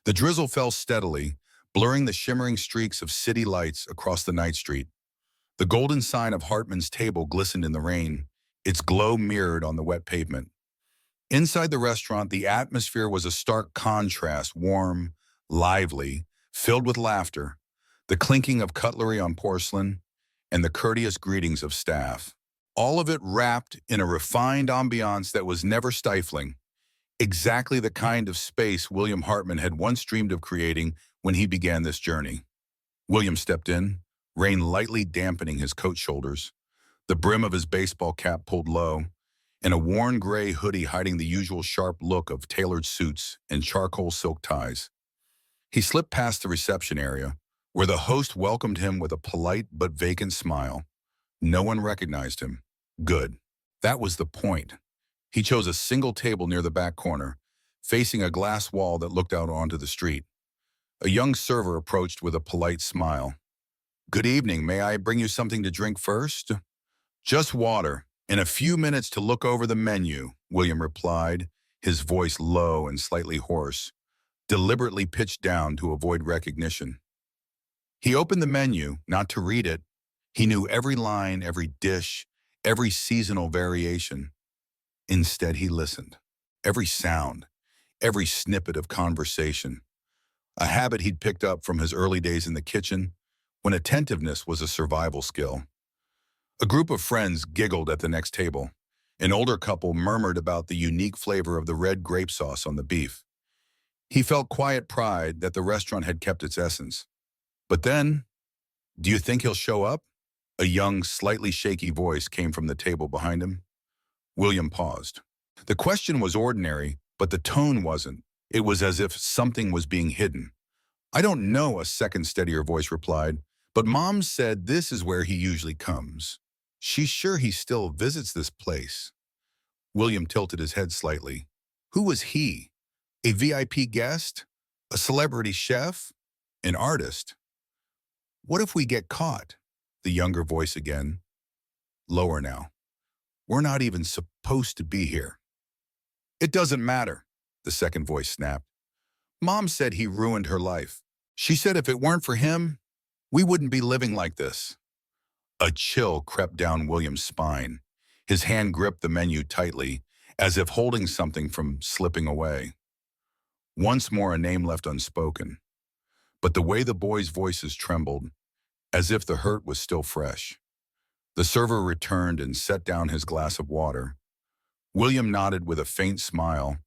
The drizzle fell steadily, blurring the shimmering streaks of city lights across the night street. The golden sign of Hartman's table glistened in the rain, its glow mirrored on the wet pavement. Inside the restaurant, the atmosphere was a stark contrast, warm, lively, filled with laughter, the clinking of cutlery on porcelain, and the courteous greetings of staff. All of it wrapped in a refined ambiance that was never stifling, exactly the kind of space William Hartman had once dreamed of creating when he began this journey. William stepped in, rain lightly dampening his coat shoulders, the brim of his baseball cap pulled low, and a worn gray hoodie hiding the usual sharp look of tailored suits and charcoal silk ties. He slipped past the reception area, where the host welcomed him with a polite but vacant smile. No one recognized him. Good. That was the point. He chose a single table near the back corner, facing a glass wall that looked out onto the street. A young server approached with a polite smile. "Good evening. May I bring you something to drink first?" "Just water, and a few minutes to look over the menu," William replied, his voice low and slightly hoarse, deliberately pitched down to avoid recognition. He opened the menu, not to read it. He knew every line, every dish, every seasonal variation. Instead, he listened. Every sound, every snippet of conversation. A habit he'd picked up from his early days in the kitchen, when attentiveness was a survival skill. A group of friends giggled at the next table. An older couple murmured about the unique flavor of the red grape sauce on the beef. He felt quiet pride that the restaurant had kept its essence. But then, "Do you think he'll show up?" A young, slightly shaky voice came from the table behind him. William paused. The question was ordinary, but the tone wasn't. It was as if something was being hidden. "I don't know," a second steadier voice replied, "but Mom said this is where he usually comes. She's sure he still visits this place." William tilted his head slightly. Who was he? A VIP guest? A celebrity chef? An artist? "What if we get caught?" The younger voice again. Lower now. "We're not even supposed to be here." "It doesn't matter," the second voice snapped. "Mom said he ruined her life. She said if it weren't for him, we wouldn't be living like this." A chill crept down William's spine. His hand gripped the menu tightly, as if holding something from slipping away. Once more a name left unspoken. But the way the boys' voices trembled, as if the hurt was still fresh. The server returned and set down his glass of water. William nodded with a faint smile,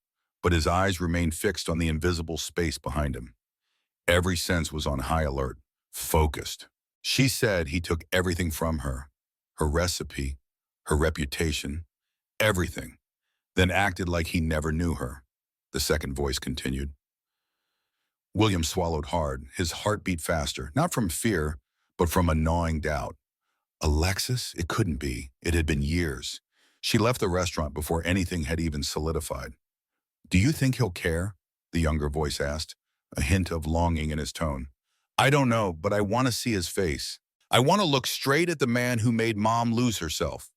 but his eyes remained fixed on the invisible space behind him. Every sense was on high alert, focused. She said he took everything from her, her recipe, her reputation, everything, then acted like he never knew her, the second voice continued. William swallowed hard, his heart beat faster, not from fear, but from a gnawing doubt. Alexis? It couldn't be. It had been years. She left the restaurant before anything had even solidified. "Do you think he'll care?" the younger voice asked, a hint of longing in his tone. "I don't know, but I want to see his face. I want to look straight at the man who made Mom lose herself."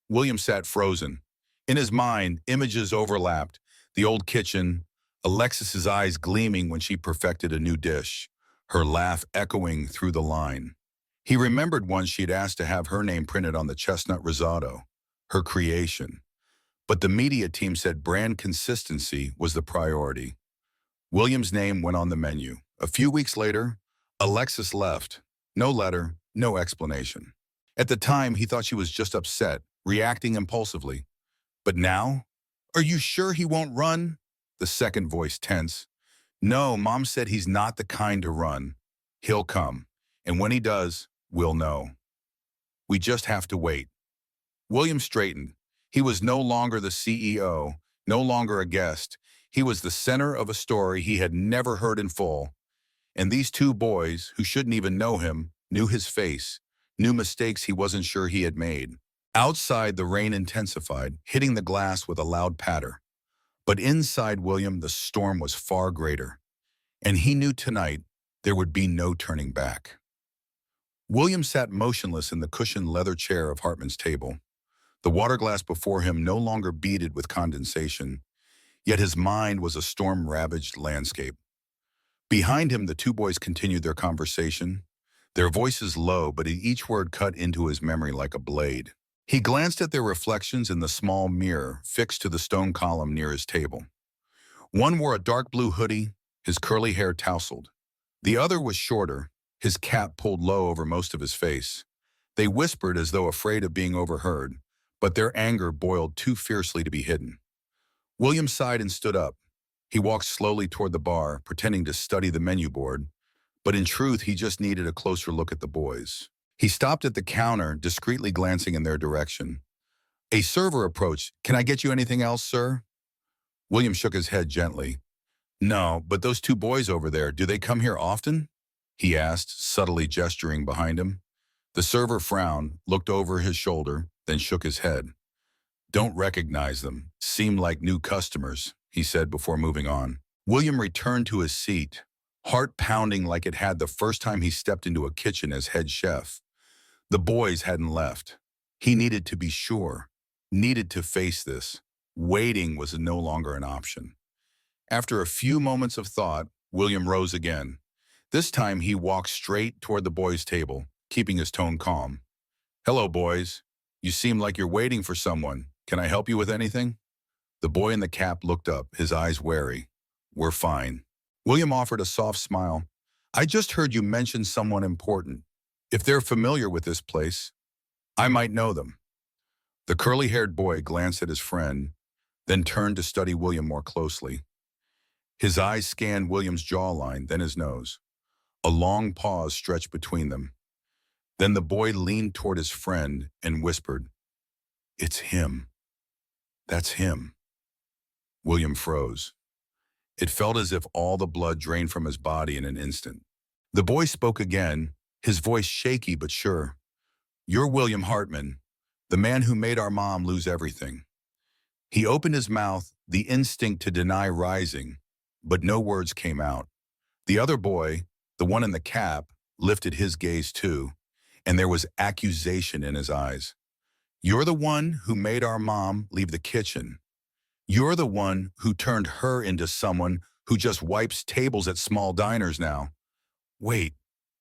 William sat frozen. In his mind, images overlapped. The old kitchen, Alexis's eyes gleaming when she perfected a new dish, her laugh echoing through the line. He remembered once she'd asked to have her name printed on the chestnut risotto, her creation. But the media team said brand consistency was the priority. William's name went on the menu. A few weeks later, Alexis left. No letter, no explanation. At the time, he thought she was just upset, reacting impulsively. But now? "Are you sure he won't run?" The second voice tense. "No, Mom said he's not the kind to run. He'll come. And when he does, we'll know. We just have to wait." William straightened. He was no longer the CEO, no longer a guest. He was the center of a story he had never heard in full. And these two boys, who shouldn't even know him, knew his face, knew mistakes he wasn't sure he had made. Outside, the rain intensified, hitting the glass with a loud patter. But inside William, the storm was far greater. And he knew tonight there would be no turning back. William sat motionless in the cushioned leather chair of Hartman's table. The water glass before him no longer beaded with condensation, yet his mind was a storm-ravaged landscape. Behind him, the two boys continued their conversation, their voices low, but each word cut into his memory like a blade. He glanced at their reflections in the small mirror fixed to the stone column near his table. One wore a dark blue hoodie, his curly hair tousled. The other was shorter, his cap pulled low over most of his face. They whispered as though afraid of being overheard, but their anger boiled too fiercely to be hidden. William sighed and stood up. He walked slowly toward the bar, pretending to study the menu board, but in truth, he just needed a closer look at the boys. He stopped at the counter, discreetly glancing in their direction. A server approached. "Can I get you anything else, sir?" William shook his head gently. "No, but those two boys over there, do they come here often?" he asked, subtly gesturing behind him. The server frowned, looked over his shoulder, then shook his head. "Don't recognize them. Seem like new customers," he said before moving on. William returned to his seat, heart pounding like it had the first time he stepped into a kitchen as head chef. The boys hadn't left. He needed to be sure, needed to face this. Waiting was no longer an option. After a few moments of thought, William rose again. This time he walked straight toward the boys' table, keeping his tone calm. "Hello, boys. You seem like you're waiting for someone. Can I help you with anything?" The boy in the cap looked up, his eyes wary. "We're fine." William offered a soft smile. "I just heard you mention someone important. If they're familiar with this place, I might know them." The curly-haired boy glanced at his friend, then turned to study William more closely. His eyes scanned William's jawline, then his nose. A long pause stretched between them. Then the boy leaned toward his friend and whispered, "It's him. That's him." William froze. It felt as if all the blood drained from his body in an instant. The boy spoke again, his voice shaky but sure. "You're William Hartman, the man who made our mom lose everything." He opened his mouth, the instinct to deny rising, but no words came out. The other boy, the one in the cap, lifted his gaze too, and there was accusation in his eyes. "You're the one who made our mom leave the kitchen. You're the one who turned her into someone who just wipes tables at small diners now." "Wait,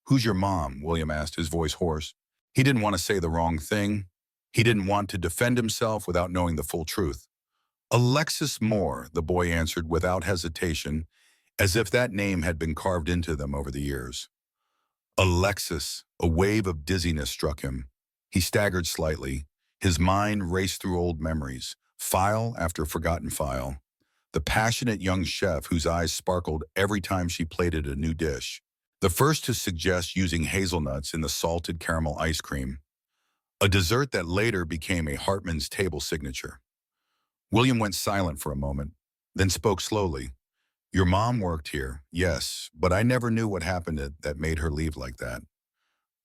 who's your mom?" William asked, his voice hoarse. He didn't want to say the wrong thing. He didn't want to defend himself without knowing the full truth. "Alexis Moore," the boy answered without hesitation, as if that name had been carved into them over the years. Alexis, a wave of dizziness struck him. He staggered slightly. His mind raced through old memories, file after forgotten file. The passionate young chef whose eyes sparkled every time she plated a new dish. The first to suggest using hazelnuts in the salted caramel ice cream. A dessert that later became a Hartman's table signature. William went silent for a moment, then spoke slowly. "Your mom worked here, yes, but I never knew what happened that made her leave like that.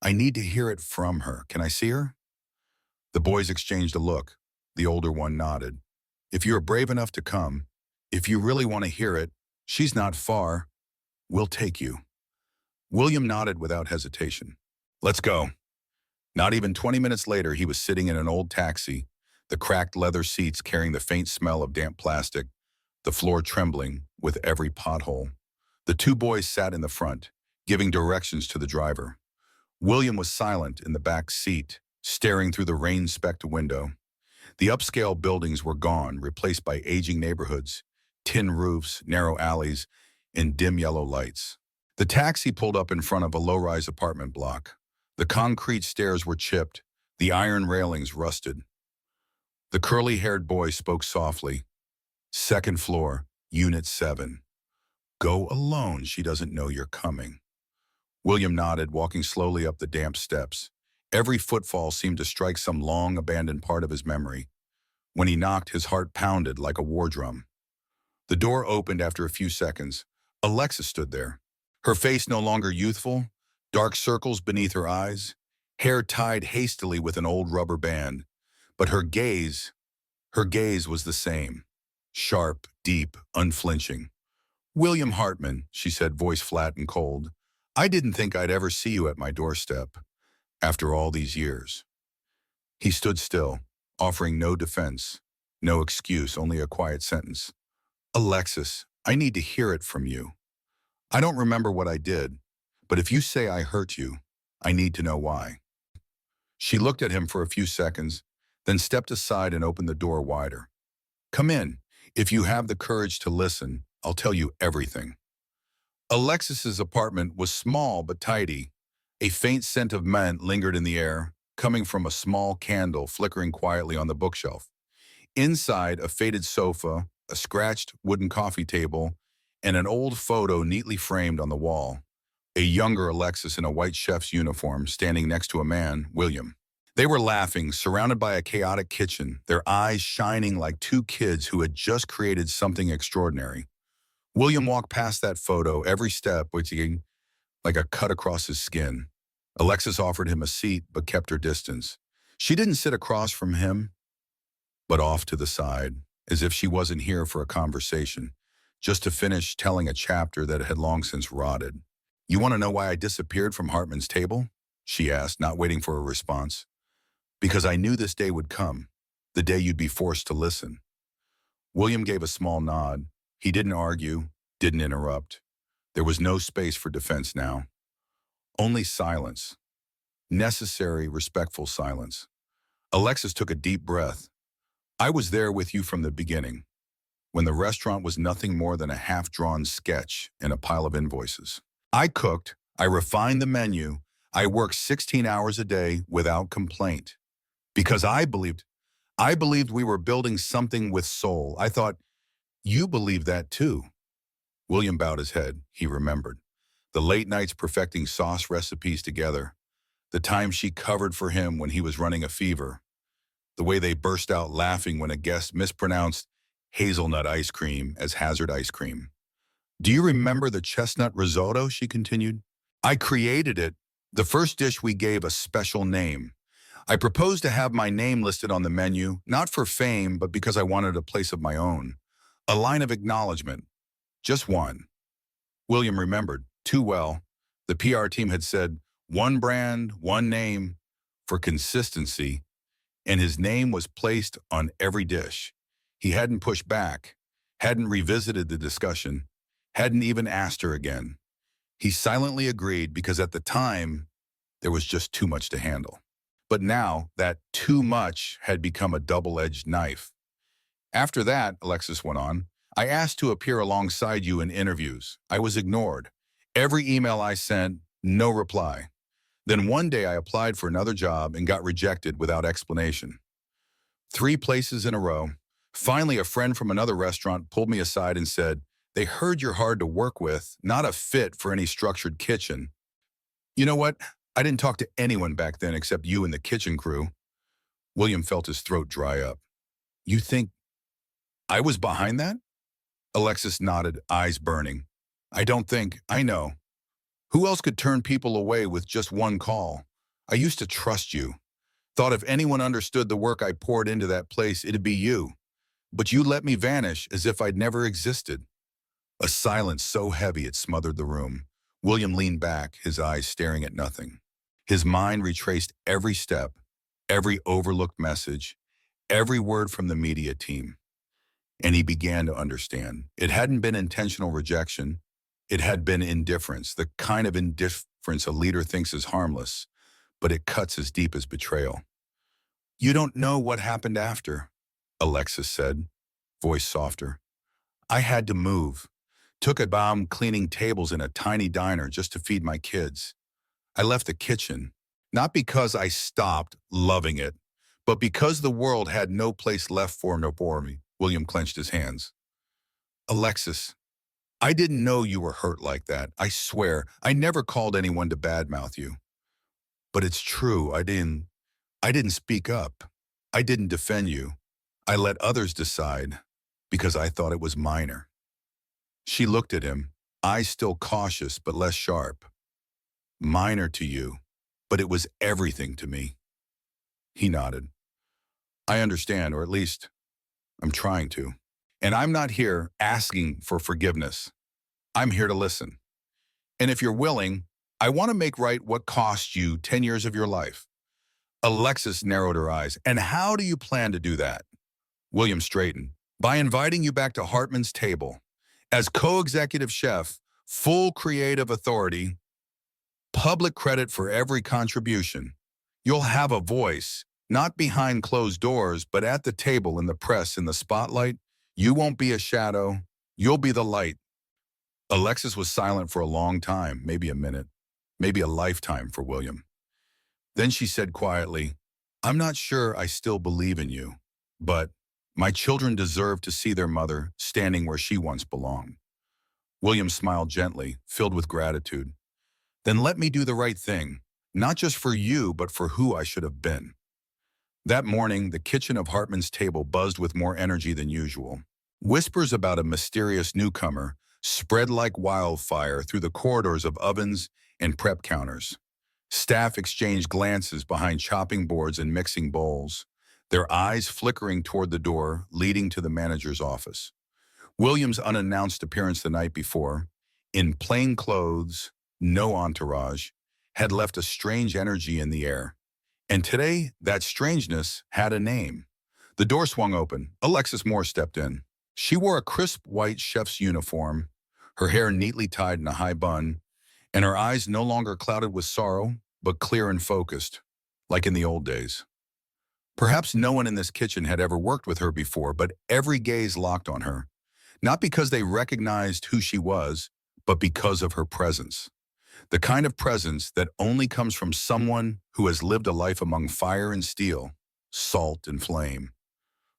I need to hear it from her. Can I see her?" The boys exchanged a look. The older one nodded. "If you're brave enough to come, if you really want to hear it, she's not far. We'll take you." William nodded without hesitation. "Let's go." Not even 20 minutes later, he was sitting in an old taxi, the cracked leather seats carrying the faint smell of damp plastic, the floor trembling with every pothole. The two boys sat in the front, giving directions to the driver. William was silent in the back seat, staring through the rain-specked window. The upscale buildings were gone, replaced by aging neighborhoods, tin roofs, narrow alleys, and dim yellow lights. The taxi pulled up in front of a low-rise apartment block. The concrete stairs were chipped, the iron railings rusted. The curly-haired boy spoke softly. "Second floor, Unit 7. Go alone, she doesn't know you're coming." William nodded, walking slowly up the damp steps. Every footfall seemed to strike some long-abandoned part of his memory. When he knocked, his heart pounded like a war drum. The door opened after a few seconds. Alexis stood there. Her face no longer youthful, dark circles beneath her eyes, hair tied hastily with an old rubber band. But her gaze was the same. Sharp, deep, unflinching. "William Hartman," she said, voice flat and cold. "I didn't think I'd ever see you at my doorstep. After all these years." He stood still, offering no defense, no excuse, only a quiet sentence. "Alexis, I need to hear it from you." I don't remember what I did, but if you say I hurt you, I need to know why. She looked at him for a few seconds, then stepped aside and opened the door wider. Come in. If you have the courage to listen, I'll tell you everything. Alexis's apartment was small but tidy. A faint scent of mint lingered in the air, coming from a small candle flickering quietly on the bookshelf. Inside, a faded sofa, a scratched wooden coffee table, and an old photo neatly framed on the wall. A younger Alexis in a white chef's uniform standing next to a man, William. They were laughing, surrounded by a chaotic kitchen, their eyes shining like two kids who had just created something extraordinary. William walked past that photo, every step whizzing like a cut across his skin. Alexis offered him a seat, but kept her distance. She didn't sit across from him, but off to the side, as if she wasn't here for a conversation, just to finish telling a chapter that had long since rotted. You want to know why I disappeared from Hartman's table? She asked, not waiting for a response. Because I knew this day would come, the day you'd be forced to listen. William gave a small nod. He didn't argue, didn't interrupt. There was no space for defense now. Only silence. Necessary, respectful silence. Alexis took a deep breath. I was there with you from the beginning, when the restaurant was nothing more than a half-drawn sketch and a pile of invoices. I cooked, I refined the menu, I worked 16 hours a day without complaint. Because I believed we were building something with soul. I thought, you believe that too. William bowed his head. He remembered. The late nights perfecting sauce recipes together. The time she covered for him when he was running a fever. The way they burst out laughing when a guest mispronounced hazelnut ice cream as hazard ice cream. Do you remember the chestnut risotto, she continued? I created it. The first dish we gave a special name. I proposed to have my name listed on the menu, not for fame, but because I wanted a place of my own. A line of acknowledgement. Just one. William remembered, too well. The PR team had said, one brand, one name, for consistency, and his name was placed on every dish. He hadn't pushed back, hadn't revisited the discussion, hadn't even asked her again. He silently agreed because at the time, there was just too much to handle. But now, that too much had become a double-edged knife. After that, Alexis went on, I asked to appear alongside you in interviews. I was ignored. Every email I sent, no reply. Then one day I applied for another job and got rejected without explanation. 3 places in a row. Finally, a friend from another restaurant pulled me aside and said, they heard you're hard to work with, not a fit for any structured kitchen. You know what? I didn't talk to anyone back then except you and the kitchen crew. William felt his throat dry up. You think I was behind that? Alexis nodded, eyes burning. I know. Who else could turn people away with just one call? I used to trust you. Thought if anyone understood the work I poured into that place, it'd be you. But you let me vanish as if I'd never existed. A silence so heavy it smothered the room. William leaned back, his eyes staring at nothing. His mind retraced every step, every overlooked message, every word from the media team. And he began to understand. It hadn't been intentional rejection. It had been indifference, the kind of indifference a leader thinks is harmless, but it cuts as deep as betrayal. You don't know what happened after, Alexis said, voice softer. I had to move. Took a bomb cleaning tables in a tiny diner just to feed my kids. I left the kitchen, not because I stopped loving it, but because the world had no place left for me. William clenched his hands. Alexis, I didn't know you were hurt like that. I swear, I never called anyone to badmouth you. But it's true, I didn't speak up. I didn't defend you. I let others decide because I thought it was minor. She looked at him, eyes still cautious but less sharp. Minor to you, but it was everything to me. He nodded. I understand, or at least I'm trying to. And I'm not here asking for forgiveness. I'm here to listen. And if you're willing, I want to make right what cost you 10 years of your life. Alexis narrowed her eyes. And how do you plan to do that? William straightened. By inviting you back to Hartman's table. As co-executive chef, Full creative authority, public credit for every contribution. You'll have a voice, not behind closed doors, but at the table, in the press, in the spotlight. You won't be a shadow, you'll be the light. Alexis was silent for a long time, maybe a minute, maybe a lifetime for William. Then she said quietly, I'm not sure I still believe in you, but my children deserve to see their mother standing where she once belonged. William smiled gently, filled with gratitude. Then let me do the right thing, not just for you, but for who I should have been. That morning, the kitchen of Hartman's table buzzed with more energy than usual. Whispers about a mysterious newcomer spread like wildfire through the corridors of ovens and prep counters. Staff exchanged glances behind chopping boards and mixing bowls, their eyes flickering toward the door leading to the manager's office. William's unannounced appearance the night before, in plain clothes, no entourage, had left a strange energy in the air. And today, that strangeness had a name. The door swung open. Alexis Moore stepped in. She wore a crisp white chef's uniform, her hair neatly tied in a high bun, and her eyes no longer clouded with sorrow, but clear and focused, like in the old days. Perhaps no one in this kitchen had ever worked with her before, but every gaze locked on her, not because they recognized who she was, but because of her presence. The kind of presence that only comes from someone who has lived a life among fire and steel, salt and flame.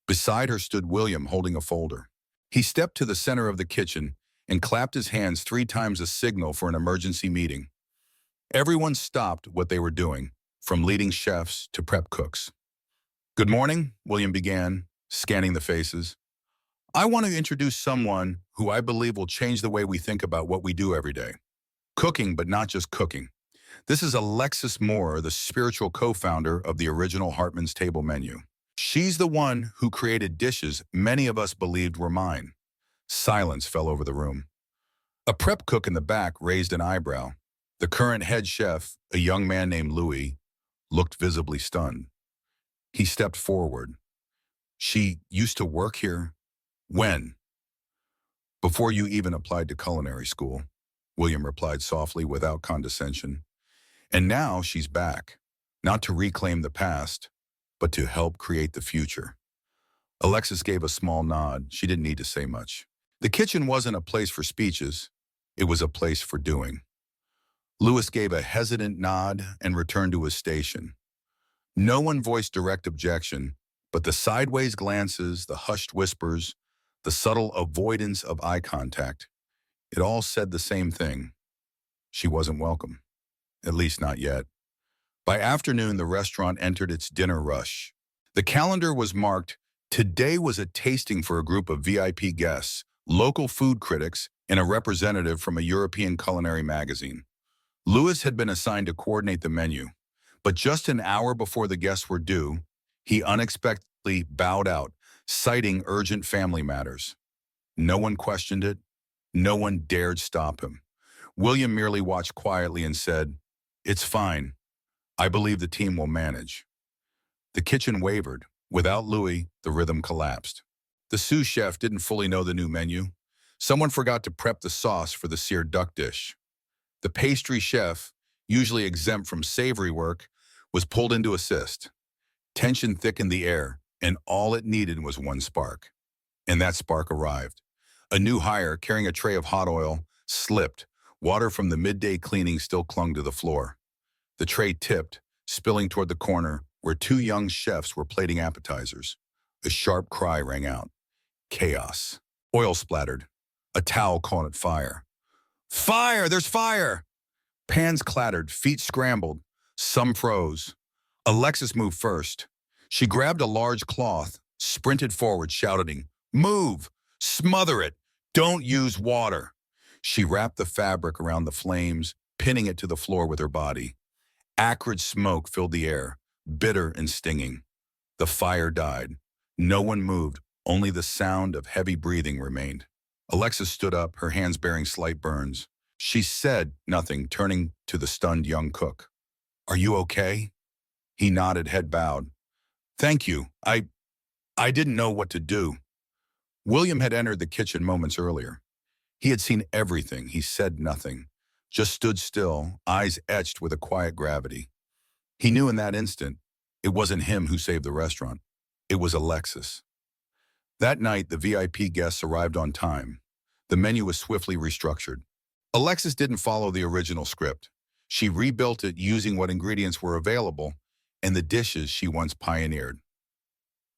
Beside her stood William holding a folder. He stepped to the center of the kitchen and clapped his hands 3 times, a signal for an emergency meeting. Everyone stopped what they were doing, from leading chefs to prep cooks. Good morning, William began, scanning the faces. I want to introduce someone who I believe will change the way we think about what we do every day. Cooking, but not just cooking. This is Alexis Moore, the spiritual co-founder of the original Hartman's Table menu. She's the one who created dishes many of us believed were mine. Silence fell over the room. A prep cook in the back raised an eyebrow. The current head chef, a young man named Louis, looked visibly stunned. He stepped forward. She used to work here? When? Before you even applied to culinary school, William replied softly without condescension. And now she's back, not to reclaim the past, but to help create the future. Alexis gave a small nod. She didn't need to say much. The kitchen wasn't a place for speeches. It was a place for doing. Louis gave a hesitant nod and returned to his station. No one voiced direct objection, but the sideways glances, the hushed whispers, the subtle avoidance of eye contact, it all said the same thing. She wasn't welcome, at least not yet. By afternoon, the restaurant entered its dinner rush. The calendar was marked. Today was a tasting for a group of VIP guests, local food critics, and a representative from a European culinary magazine. Louis had been assigned to coordinate the menu, but just an hour before the guests were due, he unexpectedly bowed out, citing urgent family matters. No one questioned it. No one dared stop him. William merely watched quietly and said, "It's fine. I believe the team will manage." The kitchen wavered. Without Louis, the rhythm collapsed. The sous chef didn't fully know the new menu. Someone forgot to prep the sauce for the seared duck dish. The pastry chef, usually exempt from savory work, was pulled in to assist. Tension thickened the air, and all it needed was one spark. And that spark arrived. A new hire, carrying a tray of hot oil, slipped. Water from the midday cleaning still clung to the floor. The tray tipped, spilling toward the corner where 2 young chefs were plating appetizers. A sharp cry rang out. Chaos. Oil splattered. A towel caught at fire. Fire! There's fire! Pans clattered, feet scrambled. Some froze. Alexis moved first. She grabbed a large cloth, sprinted forward, shouting, "Move! Smother it! Don't use water!" She wrapped the fabric around the flames, pinning it to the floor with her body. Acrid smoke filled the air, bitter and stinging. The fire died. No one moved. Only the sound of heavy breathing remained. Alexis stood up, her hands bearing slight burns. She said nothing, turning to the stunned young cook. "Are you okay?" He nodded, head bowed. "Thank you. I didn't know what to do." William had entered the kitchen moments earlier. He had seen everything. He said nothing, just stood still, eyes etched with a quiet gravity. He knew in that instant, it wasn't him who saved the restaurant. It was Alexis. That night, the VIP guests arrived on time. The menu was swiftly restructured. Alexis didn't follow the original script. She rebuilt it using what ingredients were available and the dishes she once pioneered.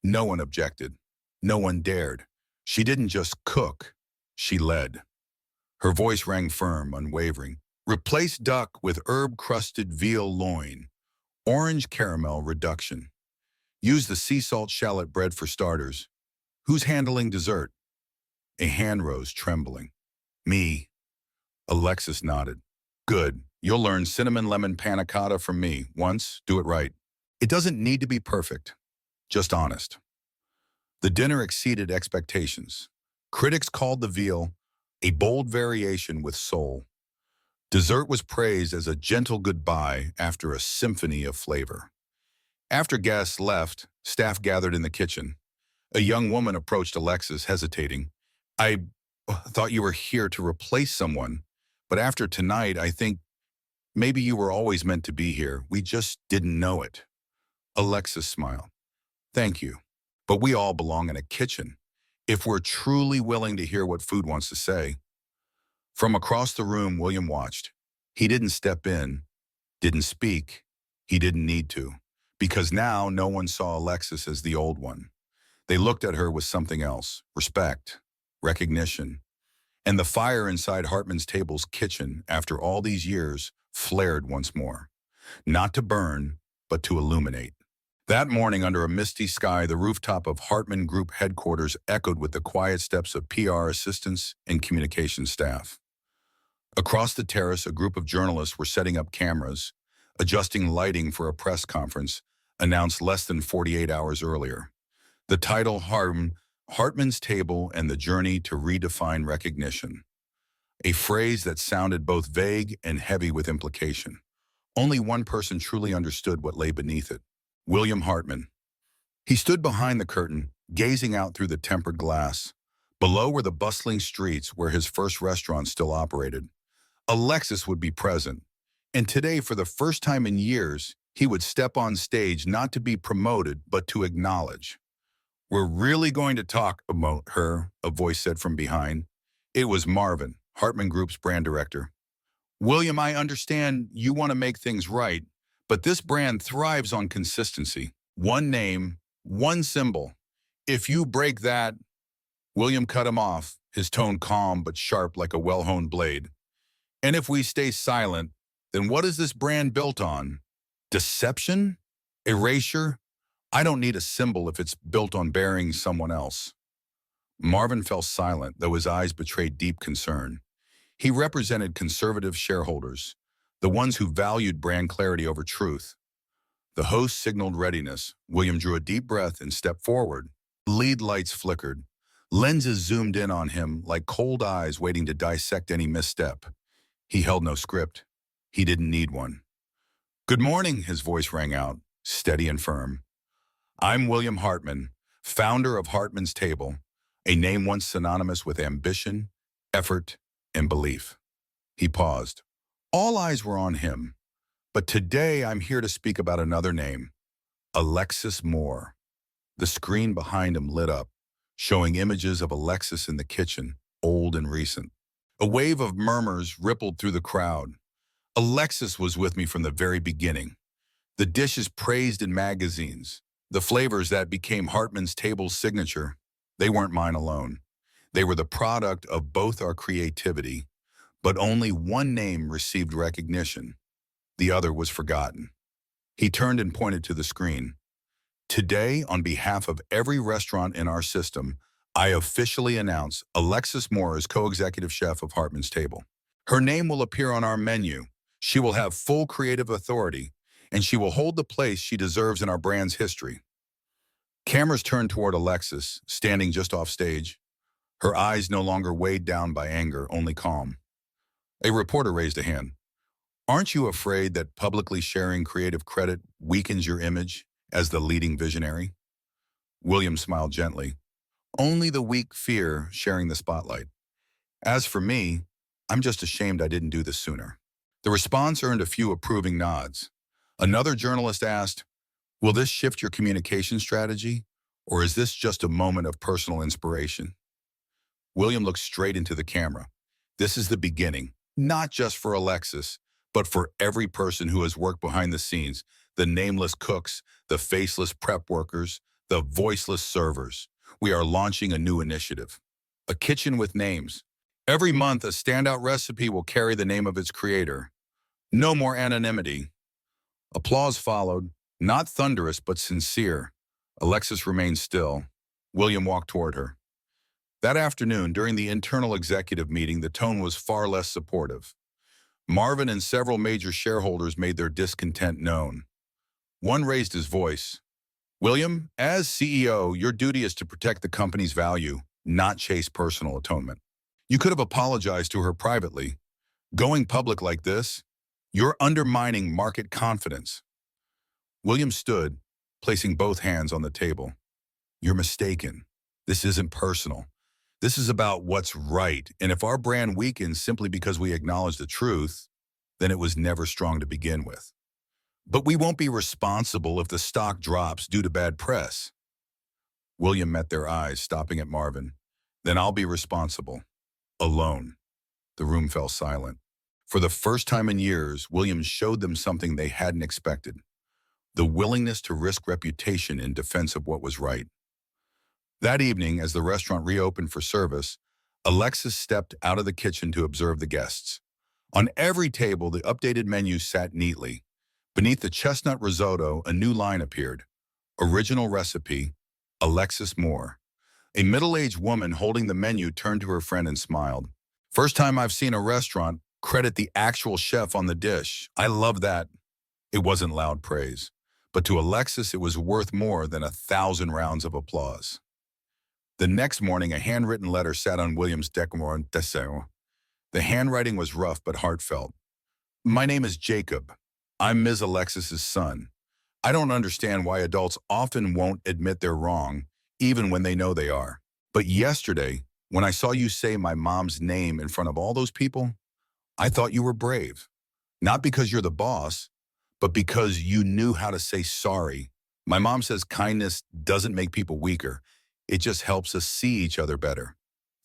No one objected. No one dared. She didn't just cook, she led. Her voice rang firm, unwavering. Replace duck with herb-crusted veal loin, orange caramel reduction. Use the sea salt shallot bread for starters. Who's handling dessert? A hand rose, trembling. Me. Alexis nodded. Good. You'll learn cinnamon lemon panna cotta from me. Once, do it right. It doesn't need to be perfect, just honest. The dinner exceeded expectations. Critics called the veal a bold variation with soul. Dessert was praised as a gentle goodbye after a symphony of flavor. After guests left, staff gathered in the kitchen. A young woman approached Alexis, hesitating. I thought you were here to replace someone, but after tonight, I think maybe you were always meant to be here. We just didn't know it. Alexis smiled. Thank you. But we all belong in a kitchen, if we're truly willing to hear what food wants to say. From across the room, William watched. He didn't step in, didn't speak. He didn't need to, because now no one saw Alexis as the old one. They looked at her with something else, respect, recognition. And the fire inside Hartman's table's kitchen, after all these years, flared once more. Not to burn, but to illuminate. That morning, under a misty sky, the rooftop of Hartman Group headquarters echoed with the quiet steps of PR assistants and communications staff. Across the terrace, a group of journalists were setting up cameras, adjusting lighting for a press conference announced less than 48 hours earlier. The title, Hartman's Table and the Journey to Redefine Recognition. A phrase that sounded both vague and heavy with implication. Only one person truly understood what lay beneath it. William Hartman. He stood behind the curtain, gazing out through the tempered glass. Below were the bustling streets where his first restaurant still operated. Alexis would be present, and today, for the first time in years, he would step on stage not to be promoted, but to acknowledge. We're really going to talk about her, a voice said from behind. It was Marvin, Hartman Group's brand director. William, I understand you want to make things right, but this brand thrives on consistency. One name, one symbol. If you break that, William cut him off, his tone calm but sharp like a well-honed blade. And if we stay silent, then what is this brand built on? Deception? Erasure? I don't need a symbol if it's built on burying someone else. Marvin fell silent, though his eyes betrayed deep concern. He represented conservative shareholders, the ones who valued brand clarity over truth. The host signaled readiness. William drew a deep breath and stepped forward. Lead lights flickered. Lenses zoomed in on him like cold eyes waiting to dissect any misstep. He held no script. He didn't need one. Good morning, his voice rang out, steady and firm. I'm William Hartman, founder of Hartman's Table, a name once synonymous with ambition, effort, and belief. He paused. All eyes were on him. But today I'm here to speak about another name, Alexis Moore. The screen behind him lit up, showing images of Alexis in the kitchen, old and recent. A wave of murmurs rippled through the crowd. Alexis was with me from the very beginning. The dishes praised in magazines, the flavors that became Hartman's Table's signature, they weren't mine alone. They were the product of both our creativity, but only one name received recognition. The other was forgotten. He turned and pointed to the screen. Today, on behalf of every restaurant in our system, I officially announce Alexis Moore as co-executive chef of Hartman's Table. Her name will appear on our menu. She will have full creative authority, and she will hold the place she deserves in our brand's history. Cameras turned toward Alexis, standing just off stage. Her eyes no longer weighed down by anger, only calm. A reporter raised a hand. Aren't you afraid that publicly sharing creative credit weakens your image as the leading visionary? William smiled gently. Only the weak fear sharing the spotlight. As for me, I'm just ashamed I didn't do this sooner. The response earned a few approving nods. Another journalist asked, will this shift your communication strategy, or is this just a moment of personal inspiration? William looked straight into the camera. This is the beginning, not just for Alexis, but for every person who has worked behind the scenes, the nameless cooks, the faceless prep workers, the voiceless servers. We are launching a new initiative, a kitchen with names. Every month, a standout recipe will carry the name of its creator. No more anonymity. Applause followed, not thunderous but sincere. Alexis remained still. William walked toward her. That afternoon, during the internal executive meeting, the tone was far less supportive. Marvin and several major shareholders made their discontent known. One raised his voice. William, as CEO, your duty is to protect the company's value, not chase personal atonement. You could have apologized to her privately. Going public like this, you're undermining market confidence. William stood, placing both hands on the table. You're mistaken. This isn't personal. This is about what's right, and if our brand weakens simply because we acknowledge the truth, then it was never strong to begin with. But we won't be responsible if the stock drops due to bad press. William met their eyes, stopping at Marvin. Then I'll be responsible. Alone. The room fell silent. For the first time in years, William showed them something they hadn't expected. The willingness to risk reputation in defense of what was right. That evening, as the restaurant reopened for service, Alexis stepped out of the kitchen to observe the guests. On every table, the updated menu sat neatly. Beneath the chestnut risotto, a new line appeared. Original recipe, Alexis Moore. A middle-aged woman holding the menu turned to her friend and smiled. First time I've seen a restaurant credit the actual chef on the dish. I love that. It wasn't loud praise, but to Alexis it was worth more than 1,000 rounds of applause. The next morning, a handwritten letter sat on William's desk. The handwriting was rough but heartfelt. My name is Jacob. I'm Ms. Alexis's son. I don't understand why adults often won't admit they're wrong, even when they know they are. But yesterday, when I saw you say my mom's name in front of all those people, I thought you were brave. Not because you're the boss, but because you knew how to say sorry. My mom says kindness doesn't make people weaker. It just helps us see each other better.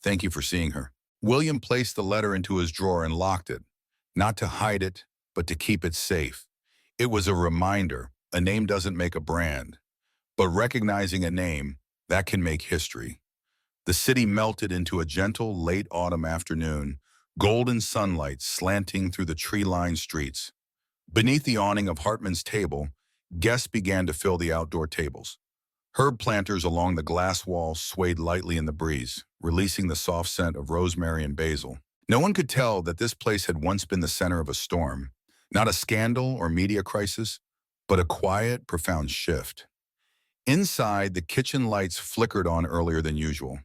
Thank you for seeing her. William placed the letter into his drawer and locked it, not to hide it, but to keep it safe. It was a reminder, a name doesn't make a brand, but recognizing a name, that can make history. The city melted into a gentle late autumn afternoon, golden sunlight slanting through the tree-lined streets. Beneath the awning of Hartman's table, guests began to fill the outdoor tables. Herb planters along the glass wall swayed lightly in the breeze, releasing the soft scent of rosemary and basil. No one could tell that this place had once been the center of a storm, not a scandal or media crisis, but a quiet, profound shift. Inside, the kitchen lights flickered on earlier than usual.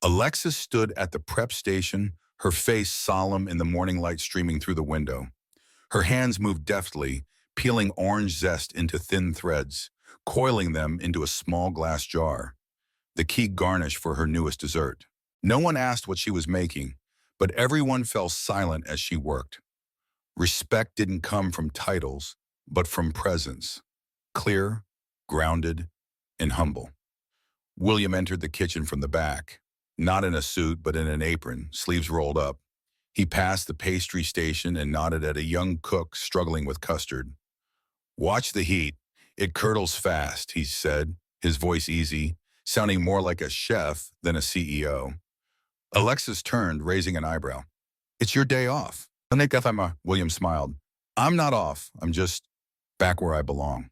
Alexis stood at the prep station, her face solemn in the morning light streaming through the window. Her hands moved deftly, peeling orange zest into thin threads, coiling them into a small glass jar, the key garnish for her newest dessert. No one asked what she was making, but everyone fell silent as she worked. Respect didn't come from titles, but from presence, clear, grounded, and humble. William entered the kitchen from the back, not in a suit but in an apron, sleeves rolled up. He passed the pastry station and nodded at a young cook struggling with custard. Watch the heat. It curdles fast, he said, his voice easy, sounding more like a chef than a CEO. Alexis turned, raising an eyebrow. It's your day off. William smiled. I'm not off. I'm just back where I belong.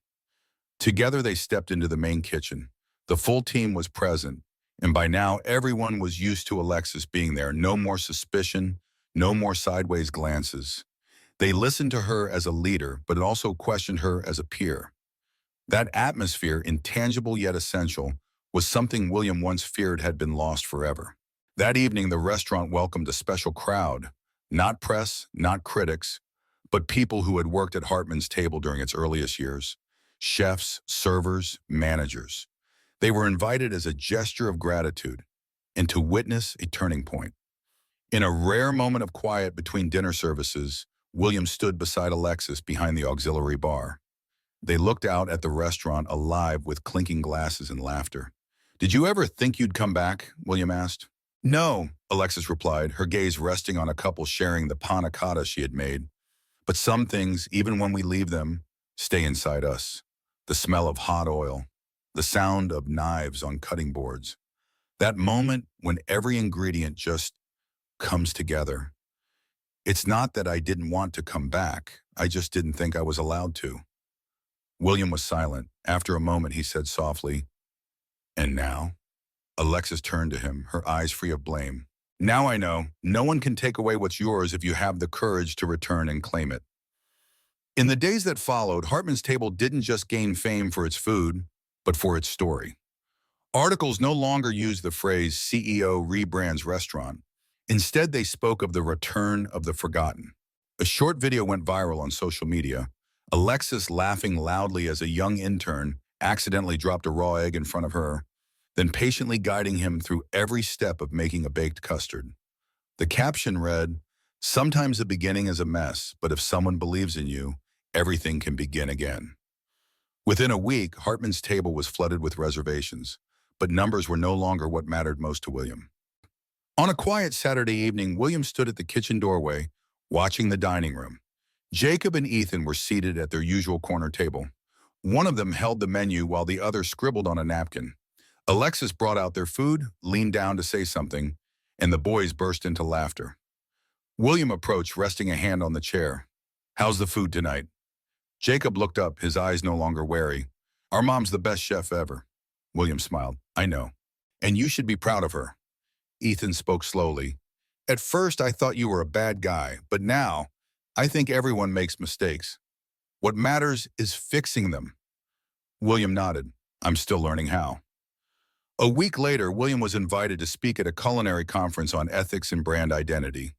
Together they stepped into the main kitchen. The full team was present, and by now everyone was used to Alexis being there. No more suspicion, no more sideways glances. They listened to her as a leader, but also questioned her as a peer. That atmosphere, intangible yet essential, was something William once feared had been lost forever. That evening, the restaurant welcomed a special crowd, not press, not critics, but people who had worked at Hartman's table during its earliest years. Chefs, servers, managers. They were invited as a gesture of gratitude and to witness a turning point. In a rare moment of quiet between dinner services, William stood beside Alexis behind the auxiliary bar. They looked out at the restaurant alive with clinking glasses and laughter. "Did you ever think you'd come back?" William asked. "No," Alexis replied, her gaze resting on a couple sharing the panna cotta she had made. "But some things, even when we leave them, stay inside us. The smell of hot oil, the sound of knives on cutting boards. That moment when every ingredient just comes together. It's not that I didn't want to come back. I just didn't think I was allowed to." William was silent. After a moment, he said softly, "And now?" Alexis turned to him, her eyes free of blame. "Now I know. No one can take away what's yours if you have the courage to return and claim it." In the days that followed, Hartman's Table didn't just gain fame for its food, but for its story. Articles no longer used the phrase "CEO rebrands restaurant." Instead, they spoke of the return of the forgotten. A short video went viral on social media. Alexis laughing loudly as a young intern accidentally dropped a raw egg in front of her, then patiently guiding him through every step of making a baked custard. The caption read, "Sometimes the beginning is a mess, but if someone believes in you, everything can begin again." Within a week, Hartman's Table was flooded with reservations, but numbers were no longer what mattered most to William. On a quiet Saturday evening, William stood at the kitchen doorway, watching the dining room. Jacob and Ethan were seated at their usual corner table. One of them held the menu while the other scribbled on a napkin. Alexis brought out their food, leaned down to say something, and the boys burst into laughter. William approached, resting a hand on the chair. "How's the food tonight?" Jacob looked up, his eyes no longer wary. "Our mom's the best chef ever." William smiled. "I know. And you should be proud of her." Ethan spoke slowly. "At first, I thought you were a bad guy, but now, I think everyone makes mistakes. What matters is fixing them." William nodded. "I'm still learning how." A week later, William was invited to speak at a culinary conference on ethics and brand identity.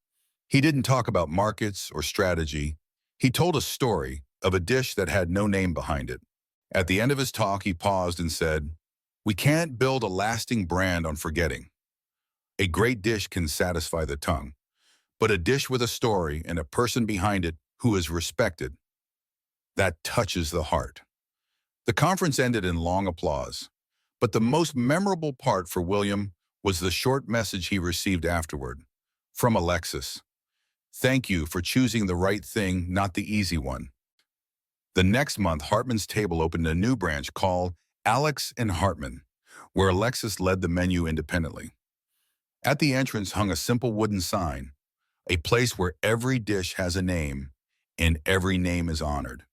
He didn't talk about markets or strategy. He told a story of a dish that had no name behind it. At the end of his talk, he paused and said, "We can't build a lasting brand on forgetting. A great dish can satisfy the tongue, but a dish with a story and a person behind it who is respected, that touches the heart." The conference ended in long applause, but the most memorable part for William was the short message he received afterward. From Alexis: "Thank you for choosing the right thing, not the easy one." The next month, Hartman's Table opened a new branch called Alex and Hartman, where Alexis led the menu independently. At the entrance hung a simple wooden sign, "A place where every dish has a name and every name is honored."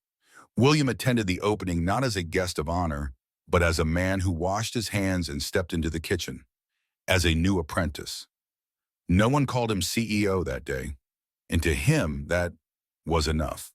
William attended the opening not as a guest of honor, but as a man who washed his hands and stepped into the kitchen, as a new apprentice. No one called him CEO that day, and to him that was enough.